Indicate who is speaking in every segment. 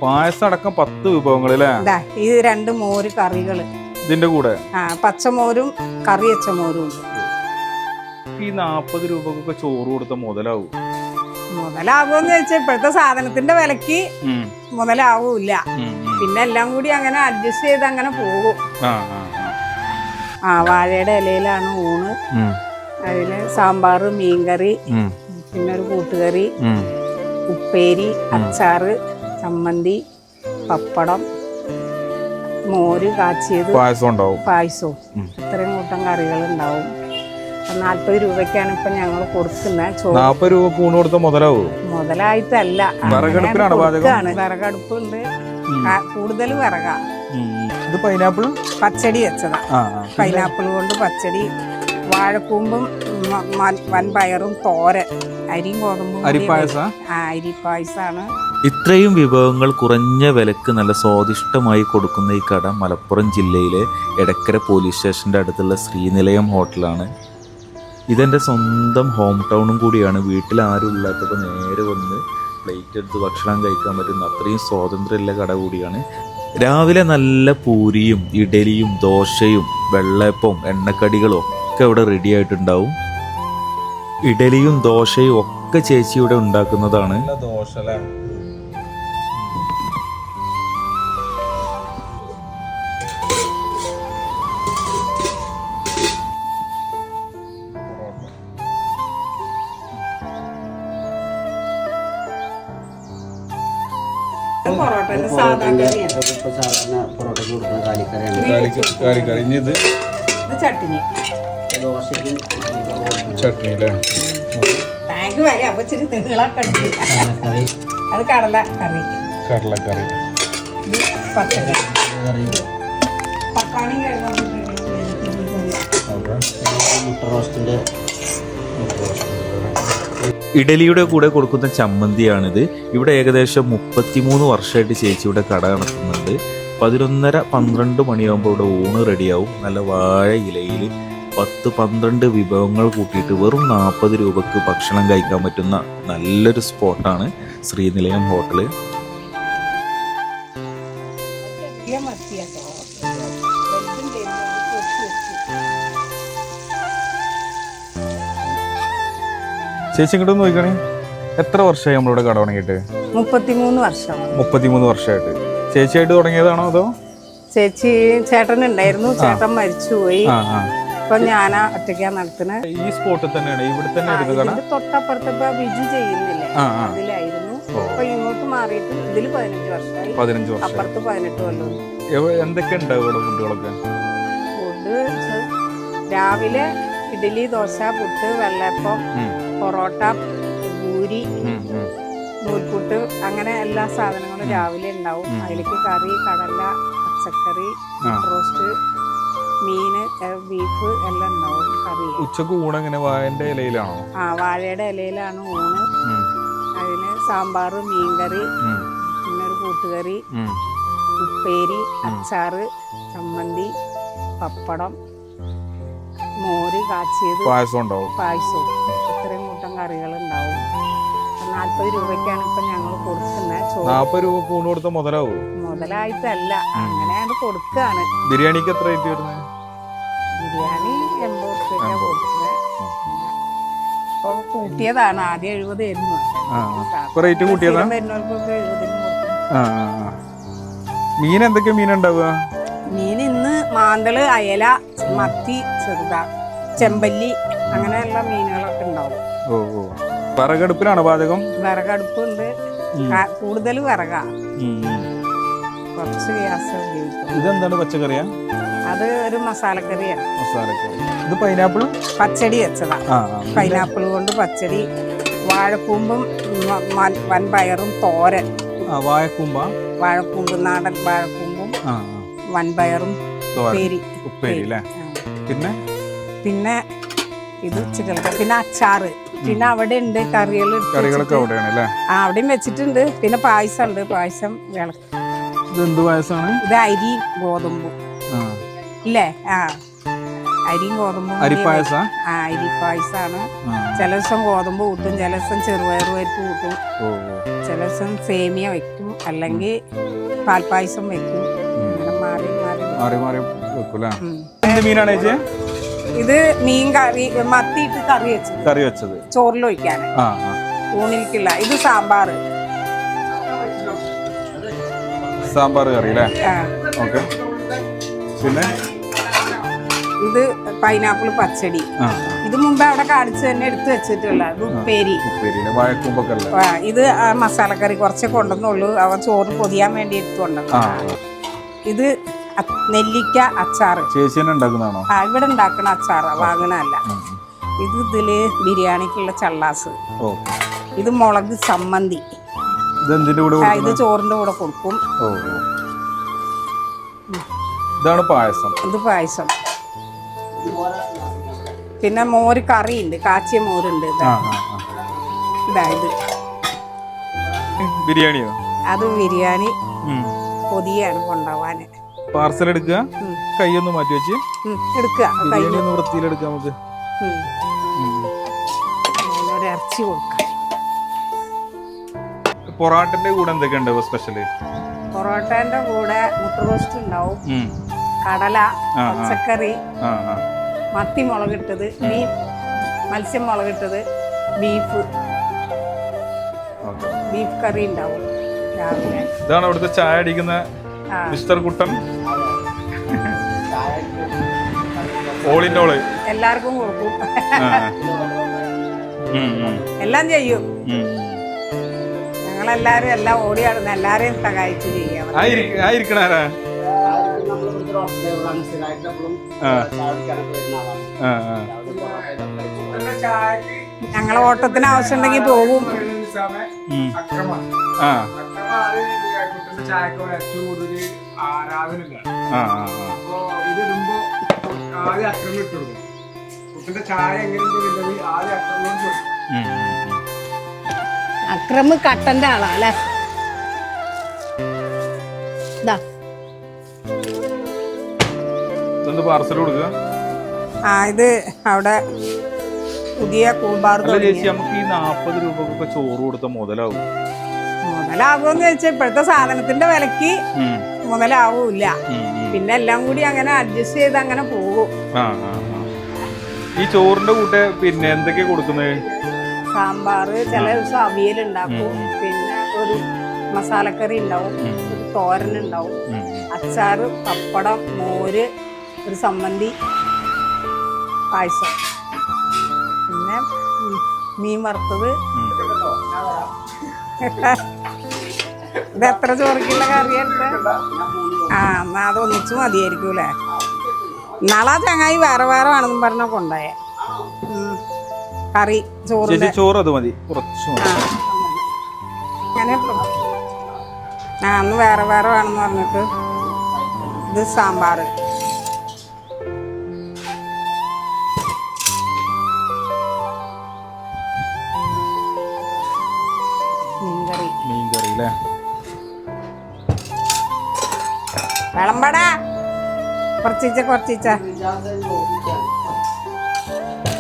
Speaker 1: പായസം അടക്കം 10 വിഭവങ്ങൾ അല്ലേ?
Speaker 2: ഇത് 2 മോര് കറികള്
Speaker 1: ഇതിന്റെ കൂടെ
Speaker 2: പച്ചമോരും കറി വെച്ച മോരും ഉണ്ട്.
Speaker 1: ഈ 40 രൂപക്കൊക്കെ ചോറ് കൊടുത്ത
Speaker 2: മുതലാവൂന്ന് വെച്ചാൽ ഇപ്പോഴത്തെ സാധനത്തിന്റെ വിലക്ക് മുതലാവൂല്ല. പിന്നെ എല്ലാം കൂടി അങ്ങനെ അഡ്ജസ്റ്റ് ചെയ്ത് അങ്ങനെ പോകും. വാഴയുടെ ഇലയിലാണ് ഊണ്. അതില് സാമ്പാറ്, മീൻകറി, പിന്നെ ഒരു കൂട്ടുകറി, ഉപ്പേരി, അച്ചാറ്, ചമ്മന്തി, പപ്പടം, മോര് കാച്ചിയത്, പായസവും ഇത്രയും കൂട്ടം കറികൾ ഉണ്ടാവും. 40 രൂപയ്ക്കാണ് ഇപ്പൊ ഞങ്ങൾ കൊടുക്കുന്നത്.
Speaker 1: 40 രൂപ ഊണ് കൊടുത്ത
Speaker 2: മുതലായിട്ടല്ല, വിറകടുപ്പുണ്ട്. കൂടുതൽ വിറകാ.
Speaker 1: പൈനാപ്പിൾ
Speaker 2: പച്ചടി വെച്ചതാ. പൈനാപ്പിൾ കൊണ്ട് പച്ചടി, വാഴക്കൂമ്പും വൻപയറും തോരൻ, അരിയും ഗോതമ്പും അരിപ്പായസാണ്.
Speaker 3: ഇത്രയും വിഭവങ്ങൾ കുറഞ്ഞ വിലക്ക് നല്ല സ്വാദിഷ്ടമായി കൊടുക്കുന്ന ഈ കട മലപ്പുറം ജില്ലയിലെ എടക്കര പോലീസ് സ്റ്റേഷൻ്റെ അടുത്തുള്ള ശ്രീനിലയം ഹോട്ടലാണ്. ഇതെൻ്റെ സ്വന്തം ഹോം ടൗണും കൂടിയാണ്. വീട്ടിൽ ആരും ഇല്ലാത്തപ്പോൾ നേരെ വന്ന് പ്ലേറ്റ് എടുത്ത് ഭക്ഷണം കഴിക്കാൻ പറ്റുന്ന അത്രയും സ്വാതന്ത്ര്യമുള്ള കട കൂടിയാണ്. രാവിലെ നല്ല പൂരിയും ഇഡലിയും ദോശയും വെള്ളയപ്പവും എണ്ണക്കടികളും ഒക്കെ ഇവിടെ റെഡി ആയിട്ടുണ്ടാവും. ഇഡലിയും ദോശയും ഒക്കെ ചേച്ചി ഇവിടെ ഉണ്ടാക്കുന്നതാണ്.
Speaker 2: ചട്നി അത് കടലക്കറി, പച്ചക്കറി, പട്ടാണി,
Speaker 3: മുട്ട റോസ്റ്റിന്റെ. ഇഡലിയുടെ കൂടെ കൊടുക്കുന്ന ചമ്മന്തിയാണിത്. ഇവിടെ ഏകദേശം 33 വർഷമായിട്ട് ചേച്ചി ഇവിടെ കട നടത്തുന്നുണ്ട്. 11:30-12 മണിയാകുമ്പോൾ ഇവിടെ ഊണ് റെഡിയാവും. നല്ല വാഴ ഇലയിൽ 10-12 വിഭവങ്ങൾ കൂട്ടിയിട്ട് വെറും 40 രൂപക്ക് ഭക്ഷണം കഴിക്കാൻ പറ്റുന്ന നല്ലൊരു സ്പോട്ടാണ് ശ്രീനിലയം ഹോട്ടല്.
Speaker 1: ചേച്ചി ഇങ്ങോട്ട് നോക്കണേ, എത്ര വർഷമായി നമ്മളിവിടെ കട തുടങ്ങിയിട്ട്?
Speaker 2: 33 വർഷം.
Speaker 1: 33 വർഷമായിട്ട്. ചേച്ചിയായിട്ട് തുടങ്ങിയതാണോ അതോ?
Speaker 2: ചേട്ടൻ ഉണ്ടായിരുന്നു, ചേട്ടൻ മരിച്ചുപോയി. ഇപ്പൊ ഞാനാ ഒറ്റയ്ക്കാ നടത്തുന്നത്.
Speaker 1: ഈ സ്പോട്ടിൽ തന്നെയാണ്, ഇവിടെ തന്നെ
Speaker 2: തൊട്ടപ്പുറത്ത് ഇപ്പൊ ബിജു ചെയ്യുന്നില്ലേ, അതിലായിരുന്നു. ഇപ്പൊ ഇങ്ങോട്ട് മാറിയിട്ട് ഇതില് 15 വർഷമായി. അപ്പുറത്ത് 18 കൊല്ലം.
Speaker 1: എന്തൊക്കെ ഉണ്ടാവും ഇവിടെ ഫുഡുകളൊക്കെ?
Speaker 2: ഫുഡ് രാവിലെ ഇഡലി, ദോശ, പുട്ട്, വെള്ളയപ്പം, പൊറോട്ട, പൂരി, നൂൽപുട്ട്, അങ്ങനെ എല്ലാ സാധനങ്ങളും രാവിലെ ഉണ്ടാവും. അതിലേക്ക് കറി, കടല, പച്ചക്കറി, റോസ്റ്റ്, മീന്, ബീഫ് എല്ലാം ഉണ്ടാവും. കറി.
Speaker 1: ഉച്ചക്ക് ഊണ് എങ്ങനെ? വാഴയുടെ ഇലയിലാണോ?
Speaker 2: വാഴയുടെ ഇലയിലാണ് ഊണ്. അതിന് സാമ്പാറ്, മീൻകറി, പിന്നെ ഒരു കൂട്ടുകറി, ഉപ്പേരി, അച്ചാറ്, ചമ്മന്തി, പപ്പടം, മോര് കാച്ചിയത്, പായസവും ഇത്രയും കൂട്ടം കറികൾ ഉണ്ടാവും. 40 രൂപയ്ക്കാണ് ഇപ്പൊ ഞങ്ങൾ കൊടുക്കുന്നത്.
Speaker 1: 40 രൂപ ഊണ് കൊടുത്ത
Speaker 2: മുതലായിട്ടല്ല, അങ്ങനെയാണ് കൊടുക്കാണ്.
Speaker 1: ബിരിയാണിക്ക് എത്ര റേറ്റ് വരുന്നത്?
Speaker 2: ബിരിയാണി 80 രൂപയ്ക്കാണ് കൊടുക്കുന്നത്. ഇപ്പൊ കൂട്ടിയതാണ്, ആദ്യം 70 ആയിരുന്നു.
Speaker 1: റേറ്റ് കൂട്ടിയതാണ്.
Speaker 2: വരുന്നവർക്കൊക്കെ 70 കൊടുക്കും.
Speaker 1: മീൻ എന്തൊക്കെയാ മീൻ ഉണ്ടാവുക?
Speaker 2: മീൻ ഇന്ന് മാന്തള്, അയല, മത്തി, ചെറുത, ചെമ്പല്ലി, അങ്ങനെയുള്ള മീനുകളൊക്കെ ഉണ്ടാവും.
Speaker 1: വിറകടുപ്പിലാണോ പാചകം?
Speaker 2: വിറകടുപ്പുണ്ട്. കൂടുതൽ വിറകാ, കുറച്ച് ഗ്യാസ് ഉപയോഗിക്കും.
Speaker 1: ഇതെന്താണ്, പച്ചക്കറിയാ?
Speaker 2: അത് ഒരു മസാലക്കറിയാണ്.
Speaker 1: ഇത് പൈനാപ്പിൾ
Speaker 2: പച്ചടി വെച്ചതാ. പൈനാപ്പിൾ കൊണ്ട് പച്ചടി, വാഴക്കൂമ്പും വൻപയറും തോരൻ. വാഴക്കൂമ്പ്, നാടൻ വാഴക്കൂമ്പും വൻപയറും
Speaker 1: ഉപ്പേരി.
Speaker 2: പിന്നെ ഇത് ചിക്കൻ, പിന്നെ അച്ചാറ്, പിന്നെ അവിടെ ഉണ്ട് കറികളൊക്കെ അവിടെയും വെച്ചിട്ടുണ്ട്. പിന്നെ പായസം ഉണ്ട്. പായസം
Speaker 1: ഇതെന്ത് പായസമാണ്?
Speaker 2: ഇത് അരി ഗോതമ്പും ഇല്ലേ? അരിയും ഗോതമ്പും
Speaker 1: അരിപ്പായസ
Speaker 2: അരി പായസാണ്. ചില ദിവസം ഗോതമ്പ് കൂട്ടും, ചില ദിവസം ചെറുപയർ പരിപ്പ് കൂട്ടും, ചില ദിവസം സേമിയ വെക്കും, അല്ലെങ്കിൽ പാൽപ്പായസം വെക്കും. അങ്ങനെ മാറി മാറി
Speaker 1: മാറി മാറി വെക്കൂല. എന്ത് മീനാണ് ചേച്ചി?
Speaker 2: ഇത് മീൻ കറി, മത്തിയിട്ട് കറി വെച്ചത് ചോറിൽ ഒഴിക്കാൻ ഊണിലേക്കില്ല. ഇത് സാമ്പാർ
Speaker 1: കറി അല്ലേ? ഓക്കെ. പിന്നെ
Speaker 2: ഇത് പൈനാപ്പിൾ പച്ചടി. ഇത് മുമ്പ് അവിടെ കാണിച്ച് തന്നെ എടുത്തു വെച്ചിട്ടുള്ള ഇത് ഉപ്പേരി. ഇത് മസാലക്കറി കുറച്ച് കൊണ്ടുവന്നുള്ളൂ, അവ ചോറ് പൊതിയാൻ വേണ്ടി എടുത്തു കൊണ്ടുവന്നു. ഇത് നെല്ലിക്ക അച്ചാറ്
Speaker 1: ഉണ്ടാക്കുന്നതാണോ?
Speaker 2: ഇവിടെ ഉണ്ടാക്കണ അച്ചാറ്, വാങ്ങണല്ല. ഇത് ഇതില് ബിരിയാണിക്കുള്ള ചള്ളാസ്. ഇത് മുളക് ചമ്മന്തി. ഇത് ചോറിന്റെ കൂടെ കൊടുക്കും.
Speaker 1: ഇതാണ് പായസം.
Speaker 2: ഇത് പായസം. പിന്നെ മോര് കറി ഉണ്ട്, കാച്ചിയ മോരുണ്ട്. ഇതായത്
Speaker 1: ബിരിയാണിയോ?
Speaker 2: അത് ബിരിയാണി പൊതിയാണ് കൊണ്ടുപോവാന്.
Speaker 1: പാർസൽ എടുക്കുക, കൈയൊന്ന് മാറ്റി വെച്ച്
Speaker 2: എടുക്കുക,
Speaker 1: വൃത്തിയിലെടുക്കാം. നമുക്ക്
Speaker 2: ഇറച്ചി കൊടുക്കാം.
Speaker 1: പൊറോട്ടന്റെ കൂടെ എന്തൊക്കെയുണ്ട് സ്പെഷ്യല്?
Speaker 2: പൊറോട്ടന്റെ കൂടെ മുട്ട റോസ്റ്റ് ഉണ്ടാവും, കടല, പച്ചക്കറി, മത്തി മുളകിട്ടത്, മത്സ്യം മുളകിട്ടത്, ബീഫ് കറി ഉണ്ടാവും രാവിലെ.
Speaker 1: ഇതാണ് അവിടുത്തെ ചായ അടിക്കുന്ന മിസ്റ്റർ കുട്ടൻ. ഓളിൻ്റെ
Speaker 2: എല്ലാവർക്കും കൊടുക്കും, എല്ലാം ചെയ്യും. ഞങ്ങളെല്ലാരും എല്ലാം ഓടിയാടുന്ന എല്ലാരെയും സഹായിച്ച് ചെയ്യാം. ഞങ്ങളെ ഓട്ടത്തിന് ആവശ്യം ഉണ്ടെങ്കിൽ പോകും. അക്രമ് കട്ടന്റെ ആളാ അല്ലേ?
Speaker 1: പാർസൽ കൊടുക്കുക.
Speaker 2: ഇത് അവിടെ പുതിയ കൂൾബാർ.
Speaker 1: നമുക്ക് ഈ 40 രൂപക്കൊക്കെ ചോറ് കൊടുത്ത
Speaker 2: മുതലാകുമെന്ന് വെച്ചാൽ ഇപ്പോഴത്തെ സാധനത്തിന്റെ വിലക്ക് മുതലാവൂല്ല. പിന്നെ എല്ലാം കൂടി അങ്ങനെ അഡ്ജസ്റ്റ് ചെയ്ത് അങ്ങനെ പോകും.
Speaker 1: ഈ ചോറിന്റെ കൂടെ പിന്നെ എന്തൊക്കെയാ കൊടുക്കുന്നത്?
Speaker 2: സാമ്പാറ്, ചില ദിവസം അവിയൽ ഉണ്ടാക്കും, പിന്നെ ഒരു മസാലക്കറി ഉണ്ടാവും, ഒരു തോരൻ ഉണ്ടാവും, അച്ചാറ്, പപ്പടം, മോര്, ഒരു സമ്മന്തി, പായസം, പിന്നെ മീൻ വറുത്തത്. ഇത് എത്ര ചോറിക്കുള്ള കറിയെടുത്ത്? എന്നാ അത് ഒന്നിച്ചു മതിയായിരിക്കൂലേ? നാളെ ചങ്ങായി വേറെ വേറെ ആണെന്നും പറഞ്ഞ കൊണ്ടുപോയേ. കറി
Speaker 1: ചോറ് അത് മതി, കുറച്ച്
Speaker 2: അങ്ങനെ അന്ന് വേറെ വേറെ വേണമെന്ന് പറഞ്ഞിട്ട്. ഇത് സാമ്പാർ,
Speaker 1: മീൻകറി അല്ലേ?
Speaker 2: വിളമ്പടാ കുറച്ചിച്ച.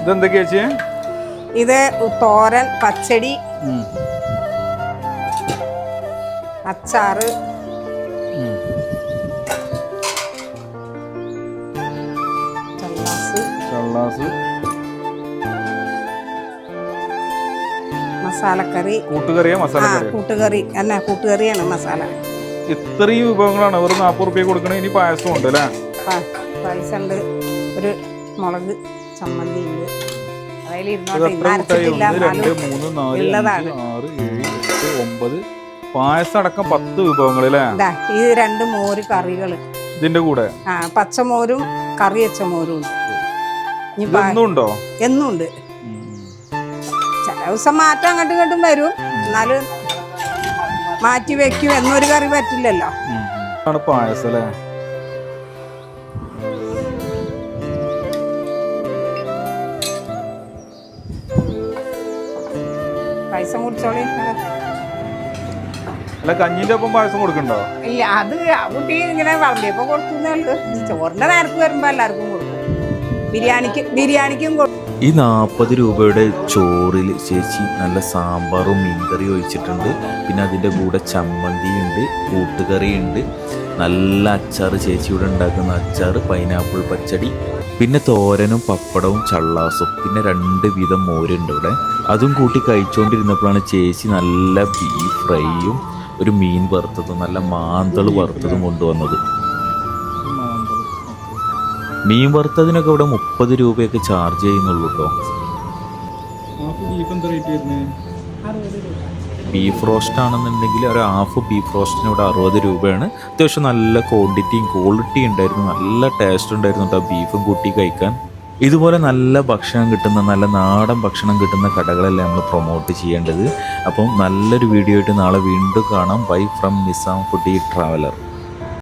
Speaker 1: ഇതെന്തൊക്കെയാ ചേച്ചി?
Speaker 2: ഇത് തോരൻ, പച്ചടി, അച്ചാറ്,
Speaker 1: ചള്ളാസ്,
Speaker 2: മസാലക്കറി.
Speaker 1: കൂട്ടുകറിയാ?
Speaker 2: കൂട്ടുകറി അല്ല, കൂട്ടുകറിയാണ് മസാല.
Speaker 1: ഇത്രയും വിഭവങ്ങളാണ് അവർ 40 റുപ്യ കൊടുക്കണേ. ഇനി പായസം ഉണ്ട് അല്ലേ?
Speaker 2: പായസം ഉണ്ട്, ഒരു മുളക് ചമ്മന്തി ഉണ്ട്.
Speaker 1: പായസം അടക്കം 10 വിഭവങ്ങൾ അല്ലേ?
Speaker 2: ഇത് 2 മോര് കറികള്
Speaker 1: ഇതിന്റെ കൂടെ.
Speaker 2: പച്ചമോരും കറി വെച്ച മോരും ഉണ്ട്.
Speaker 1: എന്നുണ്ടോ?
Speaker 2: എന്നുണ്ട്. ചില ദിവസം മാറ്റം അങ്ങോട്ടും ഇങ്ങോട്ടും വരും, എന്നാലും മാറ്റി വെക്കും. എന്നൊരു കറി പറ്റില്ലല്ലോ.
Speaker 1: പായസം അല്ലേ?
Speaker 2: പായസം കുടിച്ചോളി.
Speaker 1: അല്ല, കഞ്ഞിന്റെ ഒപ്പം പായസം കൊടുക്കണ്ടോ?
Speaker 2: ഇല്ല, അത് കുട്ടി ഇങ്ങനെ വളർത്തിയപ്പോ കൊടുക്കുന്നേ ഉള്ളു. ചോറിന്റെ നേരത്ത് വരുമ്പോ എല്ലാവർക്കും കൊടുക്കും. ബിരിയാണിക്കും
Speaker 3: ഈ 40 രൂപയുടെ ചോറിൽ ചേച്ചി നല്ല സാമ്പാറും മീൻകറിയും ഒഴിച്ചിട്ടുണ്ട്. പിന്നെ അതിൻ്റെ കൂടെ ചമ്മന്തിയുണ്ട്, കൂട്ടുകറിയുണ്ട്, നല്ല അച്ചാർ, ചേച്ചിയുടെ ഉണ്ടാക്കുന്ന അച്ചാർ, പൈനാപ്പിൾ പച്ചടി, പിന്നെ തോരനും പപ്പടവും ചള്ളാസും, പിന്നെ 2 വീതം മോരുണ്ട് ഇവിടെ. അതും കൂട്ടി കഴിച്ചുകൊണ്ടിരുന്നപ്പോഴാണ് ചേച്ചി നല്ല ബീഫ് ഫ്രൈയും ഒരു മീൻ വറുത്തതും നല്ല മാന്തൾ വറുത്തതും കൊണ്ടുവന്നത്. മീൻ വറുത്തതിനൊക്കെ ഇവിടെ 30 രൂപയൊക്കെ ചാർജ് ചെയ്യുന്നുള്ളൂ കേട്ടോ. ബീഫ് റോസ്റ്റ് ആണെന്നുണ്ടെങ്കിൽ ഒരു ഹാഫ് ബീഫ് റോസ്റ്റിന് ഇവിടെ 60 രൂപയാണ്. അത്യാവശ്യം നല്ല ക്വാണ്ടിറ്റിയും ക്വാളിറ്റി ഉണ്ടായിരുന്നു, നല്ല ടേസ്റ്റ് ഉണ്ടായിരുന്നു കേട്ടോ ബീഫും കൂട്ടി കഴിക്കാൻ. ഇതുപോലെ നല്ല ഭക്ഷണം കിട്ടുന്ന, നല്ല നാടൻ ഭക്ഷണം കിട്ടുന്ന കടകളെല്ലാം നമ്മൾ പ്രൊമോട്ട് ചെയ്യേണ്ടത്. അപ്പം നല്ലൊരു വീഡിയോ ആയിട്ട് നാളെ വീണ്ടും കാണാം. Bye from Nizam foodie traveller.